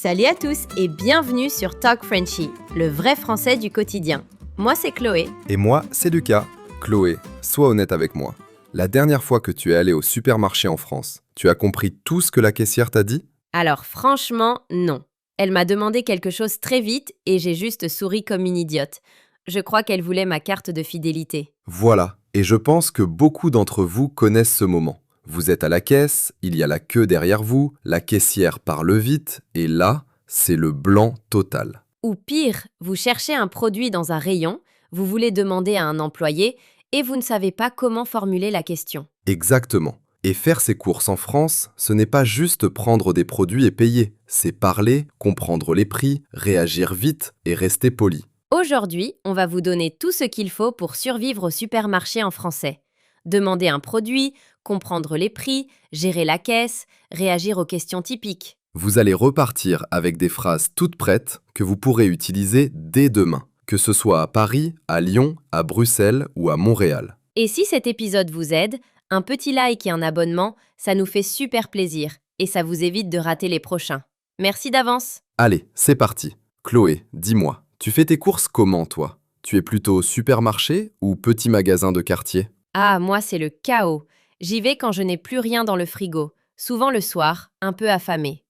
Salut à tous et bienvenue sur Talk Frenchy, le vrai français du quotidien. Moi c'est Chloé. Et moi, c'est Lucas. Chloé, sois honnête avec moi. La dernière fois que tu es allée au supermarché en France, tu as compris tout ce que la caissière t'a dit ? Alors franchement, non. Elle m'a demandé quelque chose très vite et j'ai juste souri comme une idiote. Je crois qu'elle voulait ma carte de fidélité. Voilà, et je pense que beaucoup d'entre vous connaissent ce moment. Vous êtes à la caisse, il y a la queue derrière vous, la caissière parle vite, et là, c'est le blanc total. Ou pire, vous cherchez un produit dans un rayon, vous voulez demander à un employé et vous ne savez pas comment formuler la question. Exactement. Et faire ses courses en France, ce n'est pas juste prendre des produits et payer, c'est parler, comprendre les prix, réagir vite et rester poli. Aujourd'hui, on va vous donner tout ce qu'il faut pour survivre au supermarché en français. Demander un produit, comprendre les prix, gérer la caisse, réagir aux questions typiques. Vous allez repartir avec des phrases toutes prêtes que vous pourrez utiliser dès demain, que ce soit à Paris, à Lyon, à Bruxelles ou à Montréal. Et si cet épisode vous aide, un petit like et un abonnement, ça nous fait super plaisir et ça vous évite de rater les prochains. Merci d'avance. Allez, c'est parti. Chloé, dis-moi, tu fais tes courses comment toi ? Tu es plutôt supermarché ou petit magasin de quartier ? Ah, moi c'est le chaos. J'y vais quand je n'ai plus rien dans le frigo, souvent le soir, un peu affamée.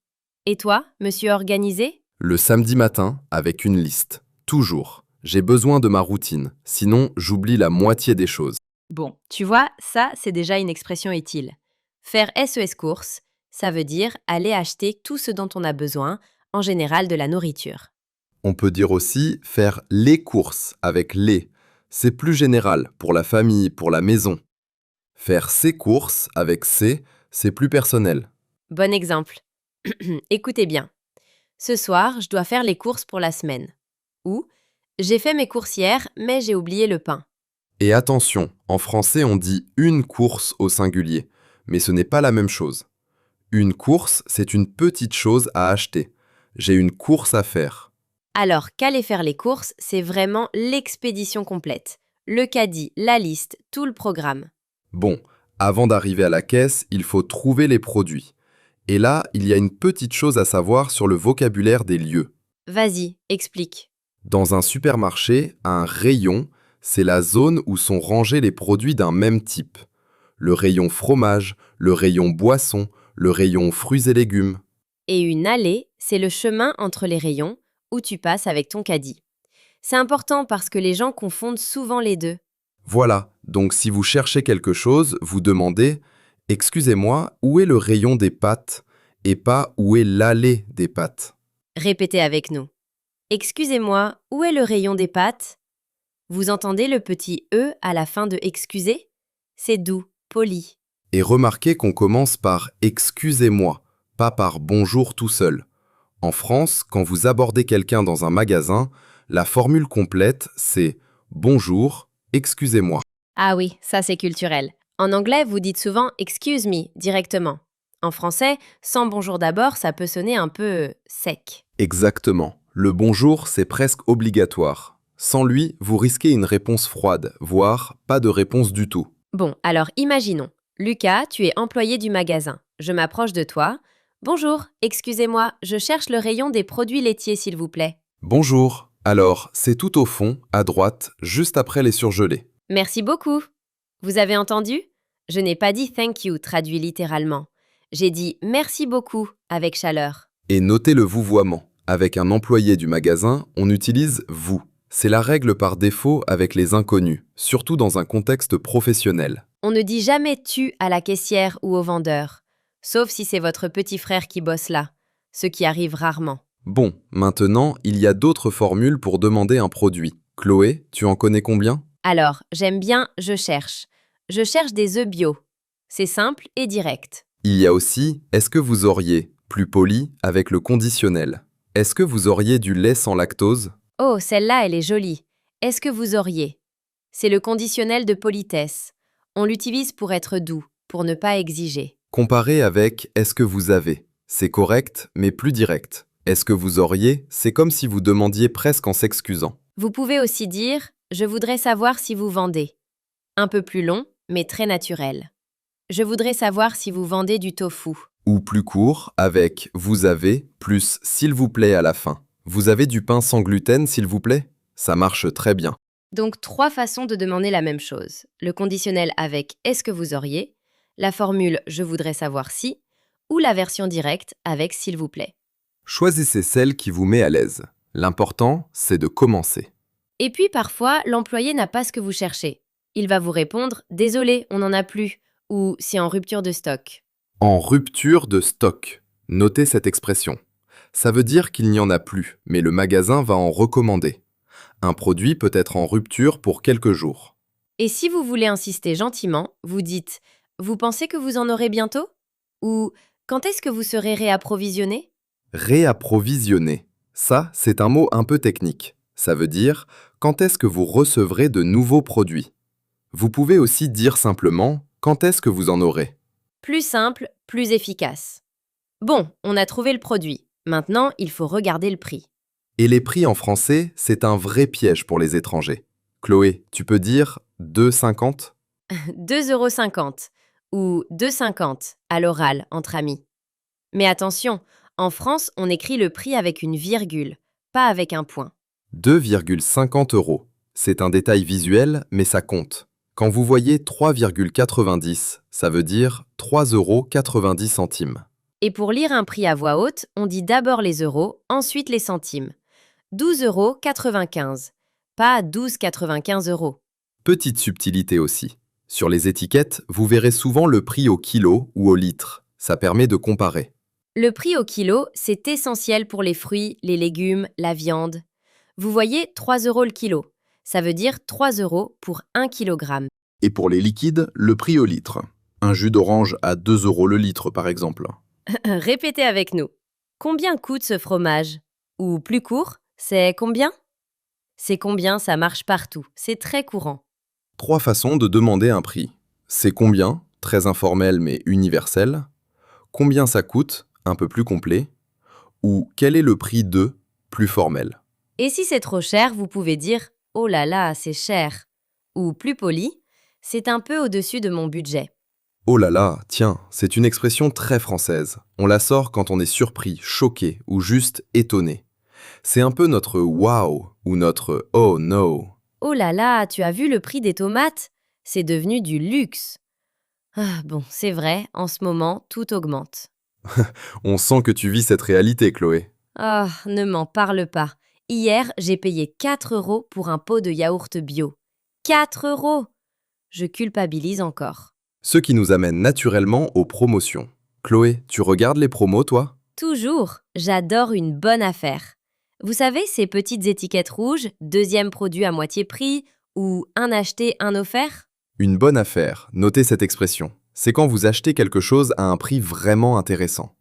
Et toi, monsieur organisé ? Le samedi matin, avec une liste. Toujours. J'ai besoin de ma routine, sinon j'oublie la moitié des choses. Bon, tu vois, ça, c'est déjà une expression utile. Faire SES courses, ça veut dire aller acheter tout ce dont on a besoin, en général de la nourriture. On peut dire aussi faire les courses avec les. C'est plus général pour la famille, pour la maison. Faire ses courses avec ses, c'est plus personnel. Bon exemple. Écoutez bien. Ce soir, je dois faire les courses pour la semaine. Ou, j'ai fait mes courses hier, mais j'ai oublié le pain. Et attention, en français on dit une course au singulier, mais ce n'est pas la même chose. Une course, c'est une petite chose à acheter. J'ai une course à faire. Alors qu'aller faire les courses, c'est vraiment l'expédition complète. Le caddie, la liste, tout le programme. Bon, avant d'arriver à la caisse, il faut trouver les produits. Et là, il y a une petite chose à savoir sur le vocabulaire des lieux. Vas-y, explique. Dans un supermarché, un rayon, c'est la zone où sont rangés les produits d'un même type. Le rayon fromage, le rayon boisson, le rayon fruits et légumes. Et une allée, c'est le chemin entre les rayons où tu passes avec ton caddie. C'est important parce que les gens confondent souvent les deux. Voilà, donc si vous cherchez quelque chose, vous demandez « Excusez-moi, où est le rayon des pâtes ?» et pas « Où est l'allée des pâtes ?» Répétez avec nous. Excusez-moi, où est le rayon des pâtes ? Vous entendez le petit E à la fin de excuser ? C'est doux, poli. Et remarquez qu'on commence par « Excusez-moi », pas par « Bonjour » tout seul. En France, quand vous abordez quelqu'un dans un magasin, la formule complète, c'est « Bonjour, excusez-moi ». Ah oui, ça c'est culturel. En anglais, vous dites souvent « excuse me » directement. En français, sans bonjour d'abord, ça peut sonner un peu sec. Exactement. Le bonjour, c'est presque obligatoire. Sans lui, vous risquez une réponse froide, voire pas de réponse du tout. Bon, alors imaginons. Lucas, tu es employé du magasin. Je m'approche de toi. Bonjour, excusez-moi, je cherche le rayon des produits laitiers, s'il vous plaît. Bonjour. Alors, c'est tout au fond, à droite, juste après les surgelés. Merci beaucoup. Vous avez entendu ? Je n'ai pas dit thank you, traduit littéralement. J'ai dit merci beaucoup, avec chaleur. Et notez le vouvoiement. Avec un employé du magasin, on utilise vous. C'est la règle par défaut avec les inconnus, surtout dans un contexte professionnel. On ne dit jamais tu à la caissière ou au vendeur, sauf si c'est votre petit frère qui bosse là, ce qui arrive rarement. Bon, maintenant, il y a d'autres formules pour demander un produit. Chloé, tu en connais combien ? Alors, j'aime bien je cherche. Je cherche des œufs bio. C'est simple et direct. Il y a aussi est-ce que vous auriez, plus poli, avec le conditionnel. Est-ce que vous auriez du lait sans lactose ? Oh, celle-là, elle est jolie. Est-ce que vous auriez ? C'est le conditionnel de politesse. On l'utilise pour être doux, pour ne pas exiger. Comparé avec est-ce que vous avez. C'est correct, mais plus direct. Est-ce que vous auriez, c'est comme si vous demandiez presque en s'excusant. Vous pouvez aussi dire « Je voudrais savoir si vous vendez ». Un peu plus long, mais très naturel. Je voudrais savoir si vous vendez du tofu. Ou plus court, avec vous avez plus s'il vous plaît à la fin. Vous avez du pain sans gluten, s'il vous plaît? Ça marche très bien. Donc 3 façons de demander la même chose. Le conditionnel avec est-ce que vous auriez, la formule je voudrais savoir si, ou la version directe avec s'il vous plaît. Choisissez celle qui vous met à l'aise. L'important, c'est de commencer. Et puis parfois, l'employé n'a pas ce que vous cherchez. Il va vous répondre désolé, on n'en a plus, ou c'est en rupture de stock. En rupture de stock. Notez cette expression. Ça veut dire qu'il n'y en a plus, mais le magasin va en recommander. Un produit peut être en rupture pour quelques jours. Et si vous voulez insister gentiment, vous dites vous pensez que vous en aurez bientôt? Ou quand est-ce que vous serez réapprovisionné? Réapprovisionner. Ça, c'est un mot un peu technique. Ça veut dire quand est-ce que vous recevrez de nouveaux produits. Vous pouvez aussi dire simplement quand est-ce que vous en aurez. Plus simple, plus efficace. Bon, on a trouvé le produit. Maintenant, il faut regarder le prix. Et les prix en français, c'est un vrai piège pour les étrangers. Chloé, tu peux dire 2,50 ? 2,50 € ou 2,50 à l'oral entre amis. Mais attention, en France, on écrit le prix avec une virgule, pas avec un point. 2,50 €. C'est un détail visuel, mais ça compte. Quand vous voyez 3,90, ça veut dire 3,90 €. Et pour lire un prix à voix haute, on dit d'abord les euros, ensuite les centimes. 12,95 €, pas 12,95 €. Petite subtilité aussi. Sur les étiquettes, vous verrez souvent le prix au kilo ou au litre. Ça permet de comparer. Le prix au kilo, c'est essentiel pour les fruits, les légumes, la viande. Vous voyez, 3 € le kilo. Ça veut dire 3 € pour 1 kg. Et pour les liquides, le prix au litre. Un jus d'orange à 2 € le litre, par exemple. Répétez avec nous. Combien coûte ce fromage? Ou plus court, c'est combien? C'est combien, ça marche partout. C'est très courant. 3 façons de demander un prix. C'est combien, très informel mais universel. Combien ça coûte, un peu plus complet. Ou quel est le prix de, plus formel. Et si c'est trop cher, vous pouvez dire « Oh là là, c'est cher ». Ou plus poli, « C'est un peu au-dessus de mon budget ». Oh là là, tiens, c'est une expression très française. On la sort quand on est surpris, choqué ou juste étonné. C'est un peu notre wow ou notre oh no. Oh là là, tu as vu le prix des tomates? C'est devenu du luxe. Ah bon, c'est vrai, en ce moment, tout augmente. On sent que tu vis cette réalité, Chloé. Ah, ne m'en parle pas. Hier, j'ai payé 4 € pour un pot de yaourt bio. 4 €! Je culpabilise encore. Ce qui nous amène naturellement aux promotions. Chloé, tu regardes les promos, toi? Toujours, j'adore une bonne affaire. Vous savez, ces petites étiquettes rouges, deuxième produit à moitié prix ou un acheté, un offert? Une bonne affaire, notez cette expression. C'est quand vous achetez quelque chose à un prix vraiment intéressant.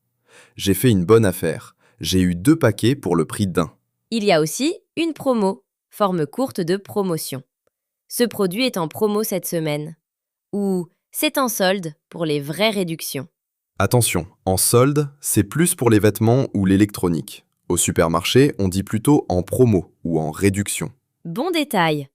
J'ai fait une bonne affaire. J'ai eu 2 paquets pour le prix d'un. Il y a aussi une promo, forme courte de promotion. Ce produit est en promo cette semaine. Ou c'est en solde pour les vraies réductions. Attention, en solde, c'est plus pour les vêtements ou l'électronique. Au supermarché, on dit plutôt en promo ou en réduction. Bon détail.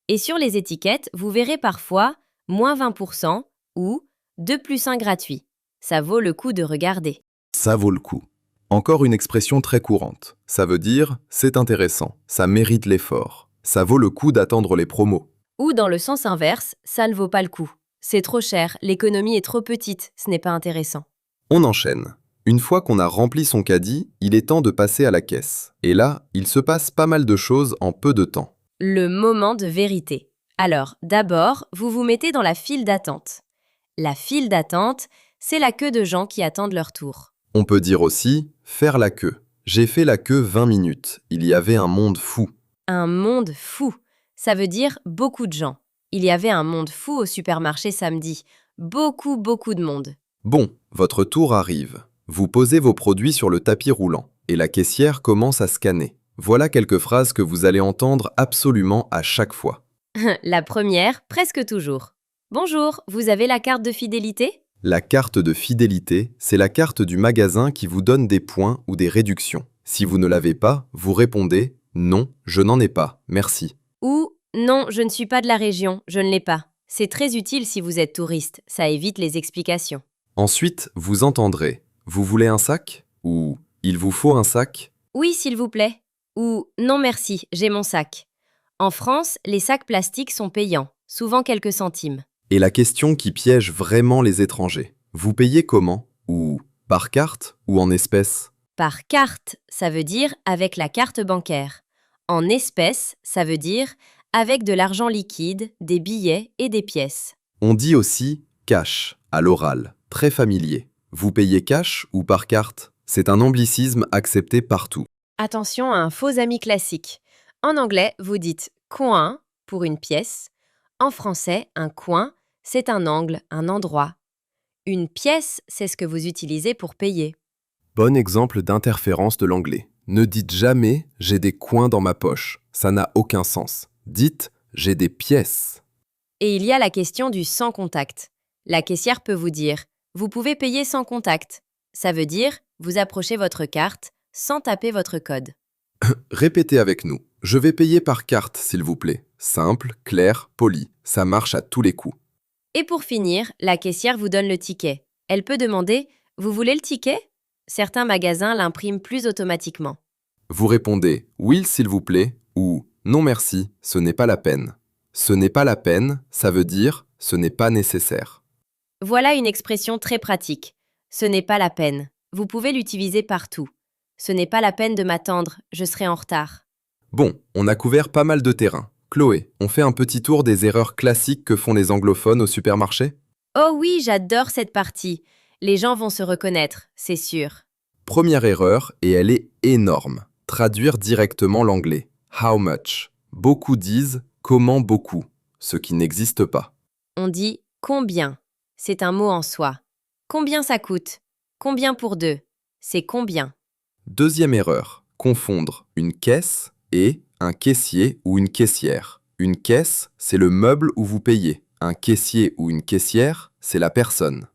Et sur les étiquettes, vous verrez parfois moins 20% ou 2 plus 1 gratuit. Ça vaut le coup de regarder. Ça vaut le coup. Encore une expression très courante. Ça veut dire c'est intéressant, ça mérite l'effort. Ça vaut le coup d'attendre les promos. Ou dans le sens inverse, ça ne vaut pas le coup. C'est trop cher, l'économie est trop petite, ce n'est pas intéressant. On enchaîne. Une fois qu'on a rempli son caddie, il est temps de passer à la caisse. Et là, il se passe pas mal de choses en peu de temps. Le moment de vérité. Alors, d'abord, vous vous mettez dans la file d'attente. La file d'attente, c'est la queue de gens qui attendent leur tour. On peut dire aussi faire la queue. J'ai fait la queue 20 minutes. Il y avait un monde fou. Un monde fou. Ça veut dire beaucoup de gens. Il y avait un monde fou au supermarché samedi. Beaucoup de monde. Bon, votre tour arrive. Vous posez vos produits sur le tapis roulant et la caissière commence à scanner. Voilà quelques phrases que vous allez entendre absolument à chaque fois. La première, presque toujours. Bonjour, vous avez la carte de fidélité? La carte de fidélité, c'est la carte du magasin qui vous donne des points ou des réductions. Si vous ne l'avez pas, vous répondez « Non, je n'en ai pas, merci ». Ou « Non, je ne suis pas de la région, je ne l'ai pas ». C'est très utile si vous êtes touriste, ça évite les explications. Ensuite, vous entendrez « Vous voulez un sac? Ou il vous faut un sac? Oui, s'il vous plaît. Ou non merci, j'ai mon sac. En France, les sacs plastiques sont payants, souvent quelques centimes. Et la question qui piège vraiment les étrangers. Vous payez comment? Ou par carte ou en espèces? Par carte, ça veut dire avec la carte bancaire. En espèces, ça veut dire avec de l'argent liquide, des billets et des pièces. On dit aussi cash à l'oral, très familier. Vous payez cash ou par carte? C'est un anglicisme accepté partout. Attention à un faux ami classique. En anglais, vous dites coin pour une pièce. En français, un coin, c'est un angle, un endroit. Une pièce, c'est ce que vous utilisez pour payer. Bon exemple d'interférence de l'anglais. Ne dites jamais « j'ai des coins dans ma poche ». Ça n'a aucun sens. Dites « j'ai des pièces ». Et il y a la question du sans contact. La caissière peut vous dire « Vous pouvez payer sans contact ». Ça veut dire « Vous approchez votre carte sans taper votre code ». Répétez avec nous. Je vais payer par carte, s'il vous plaît. Simple, clair, poli. Ça marche à tous les coups. Et pour finir, la caissière vous donne le ticket. Elle peut demander « Vous voulez le ticket ?» Certains magasins l'impriment plus automatiquement. Vous répondez « oui, s'il vous plaît » ou « non merci, ce n'est pas la peine ». Ce n'est pas la peine, ça veut dire « ce n'est pas nécessaire ». Voilà une expression très pratique. Ce n'est pas la peine. Vous pouvez l'utiliser partout. Ce n'est pas la peine de m'attendre, je serai en retard. Bon, on a couvert pas mal de terrain. Chloé, on fait un petit tour des erreurs classiques que font les anglophones au supermarché? Oh oui, j'adore cette partie. Les gens vont se reconnaître, c'est sûr. Première erreur, et elle est énorme. Traduire directement l'anglais. How much? Beaucoup disent comment beaucoup, ce qui n'existe pas. On dit combien. C'est un mot en soi. Combien ça coûte? Combien pour deux? C'est combien. Deuxième erreur, confondre une caisse et un caissier ou une caissière. Une caisse, c'est le meuble où vous payez. Un caissier ou une caissière, c'est la personne.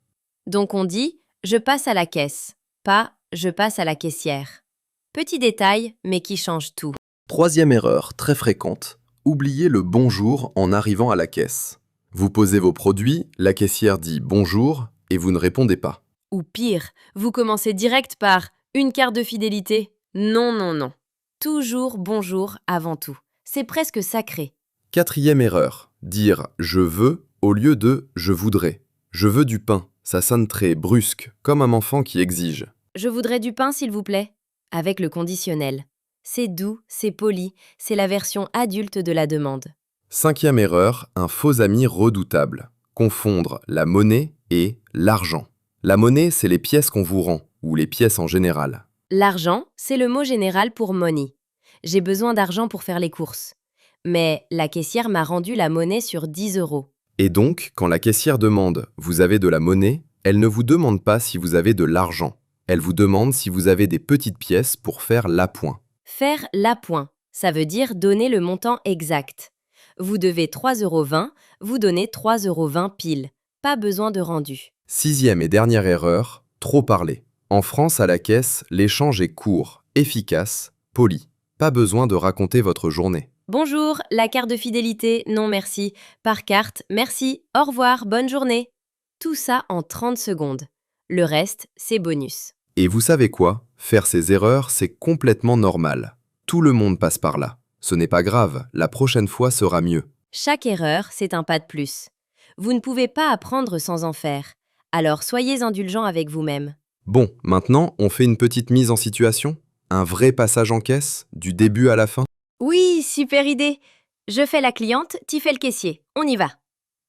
Donc on dit je passe à la caisse, pas je passe à la caissière. Petit détail, mais qui change tout. Troisième erreur, très fréquente, oubliez le bonjour en arrivant à la caisse. Vous posez vos produits, la caissière dit bonjour et vous ne répondez pas. Ou pire, vous commencez direct par une carte de fidélité. Non, non, non. Toujours bonjour avant tout. C'est presque sacré. Quatrième erreur, dire je veux au lieu de je voudrais. Je veux du pain, ça sonne très brusque, comme un enfant qui exige. Je voudrais du pain, s'il vous plaît. Avec le conditionnel. C'est doux, c'est poli, c'est la version adulte de la demande. Cinquième erreur, un faux ami redoutable. Confondre la monnaie et l'argent. La monnaie, c'est les pièces qu'on vous rend, ou les pièces en général. L'argent, c'est le mot général pour money. J'ai besoin d'argent pour faire les courses. Mais la caissière m'a rendu la monnaie sur 10 euros. Et donc, quand la caissière demande « vous avez de la monnaie ?», elle ne vous demande pas si vous avez de l'argent. Elle vous demande si vous avez des petites pièces pour faire l'appoint. Faire l'appoint, ça veut dire donner le montant exact. Vous devez 3,20 €, vous donnez 3,20 € pile. Pas besoin de rendu. Sixième et dernière erreur, trop parler. En France, à la caisse, l'échange est court, efficace, poli. Pas besoin de raconter votre journée. Bonjour, la carte de fidélité, non merci. Par carte, merci, au revoir, bonne journée. Tout ça en 30 secondes. Le reste, c'est bonus. Et vous savez quoi? Faire ces erreurs, c'est complètement normal. Tout le monde passe par là. Ce n'est pas grave, la prochaine fois sera mieux. Chaque erreur, c'est un pas de plus. Vous ne pouvez pas apprendre sans en faire. Alors soyez indulgents avec vous-même. Bon, maintenant, on fait une petite mise en situation? Un vrai passage en caisse, du début à la fin? Oui, super idée. Je fais la cliente, tu fais le caissier. On y va.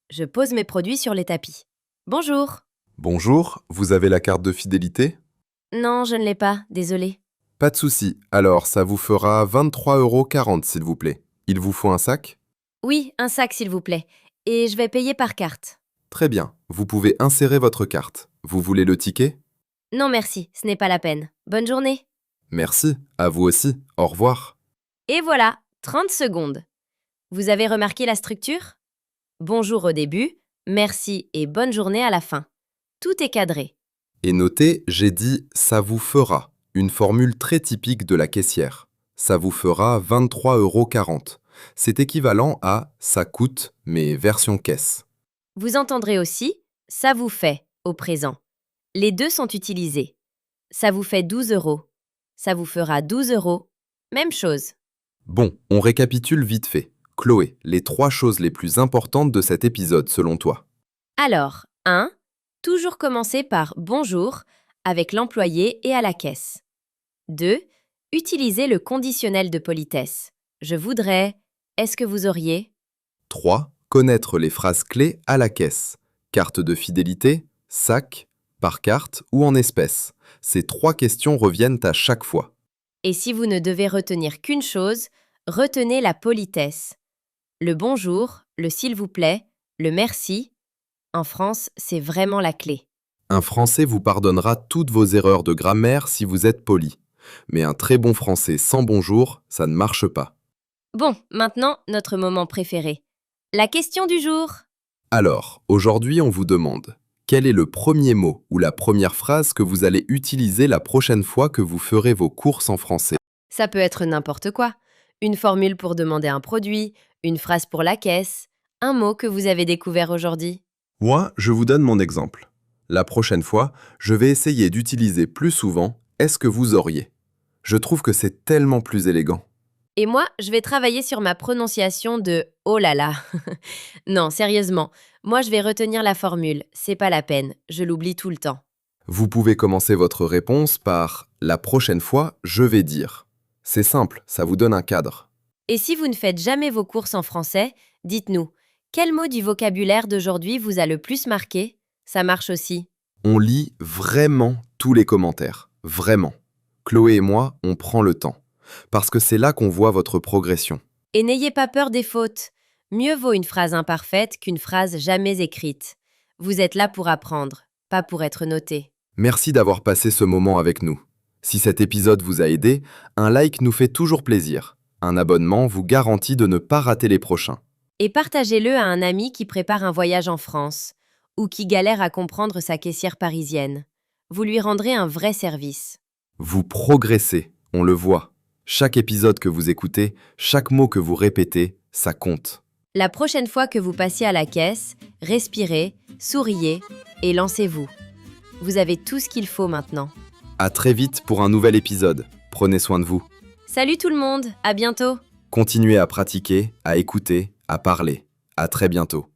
Je pose mes produits sur les tapis. Bonjour. Bonjour, vous avez la carte de fidélité? Non, je ne l'ai pas, désolé. Pas de souci, alors ça vous fera 23,40 € s'il vous plaît. Il vous faut un sac? Oui, un sac s'il vous plaît. Et je vais payer par carte. Très bien, vous pouvez insérer votre carte. Vous voulez le ticket? Non merci, ce n'est pas la peine. Bonne journée. Merci, à vous aussi, au revoir. Et voilà, 30 secondes. Vous avez remarqué la structure? Bonjour au début, merci et bonne journée à la fin. Tout est cadré. Et notez, j'ai dit « ça vous fera », une formule très typique de la caissière. Ça vous fera 23,40 €. C'est équivalent à « ça coûte », mais version caisse. Vous entendrez aussi « ça vous fait » au présent. Les deux sont utilisés. Ça vous fait 12 euros. Ça vous fera 12 euros. Même chose. Bon, on récapitule vite fait. Chloé, les 3 choses les plus importantes de cet épisode selon toi. Alors, 1. Toujours commencer par bonjour avec l'employé et à la caisse. 2. Utilisez le conditionnel de politesse. Je voudrais. Est-ce que vous auriez? 3. Connaître les phrases clés à la caisse. Carte de fidélité, sac, par carte ou en espèces. Ces 3 questions reviennent à chaque fois. Et si vous ne devez retenir qu'une chose, retenez la politesse. Le bonjour, le s'il vous plaît, le merci. En France, c'est vraiment la clé. Un Français vous pardonnera toutes vos erreurs de grammaire si vous êtes poli. Mais un très bon Français sans bonjour, ça ne marche pas. Bon, maintenant, notre moment préféré. La question du jour. Alors, aujourd'hui, on vous demande, quel est le premier mot ou la première phrase que vous allez utiliser la prochaine fois que vous ferez vos courses en français? Ça peut être n'importe quoi. Une formule pour demander un produit, une phrase pour la caisse, un mot que vous avez découvert aujourd'hui. Moi, je vous donne mon exemple. La prochaine fois, je vais essayer d'utiliser plus souvent « est-ce que vous auriez ». Je trouve que c'est tellement plus élégant. Et moi, je vais travailler sur ma prononciation de « oh là là ». Non, sérieusement, moi je vais retenir la formule, c'est pas la peine, je l'oublie tout le temps. Vous pouvez commencer votre réponse par « la prochaine fois, je vais dire ». C'est simple, ça vous donne un cadre. Et si vous ne faites jamais vos courses en français, dites-nous, quel mot du vocabulaire d'aujourd'hui vous a le plus marqué? Ça marche aussi. On lit vraiment tous les commentaires, vraiment. Chloé et moi, on prend le temps, parce que c'est là qu'on voit votre progression. Et n'ayez pas peur des fautes. Mieux vaut une phrase imparfaite qu'une phrase jamais écrite. Vous êtes là pour apprendre, pas pour être noté. Merci d'avoir passé ce moment avec nous. Si cet épisode vous a aidé, un like nous fait toujours plaisir. Un abonnement vous garantit de ne pas rater les prochains. Et partagez-le à un ami qui prépare un voyage en France ou qui galère à comprendre sa caissière parisienne. Vous lui rendrez un vrai service. Vous progressez, on le voit. Chaque épisode que vous écoutez, chaque mot que vous répétez, ça compte. La prochaine fois que vous passiez à la caisse, respirez, souriez et lancez-vous. Vous avez tout ce qu'il faut maintenant. À très vite pour un nouvel épisode. Prenez soin de vous. Salut tout le monde, à bientôt. Continuez à pratiquer, à écouter, à parler. À très bientôt.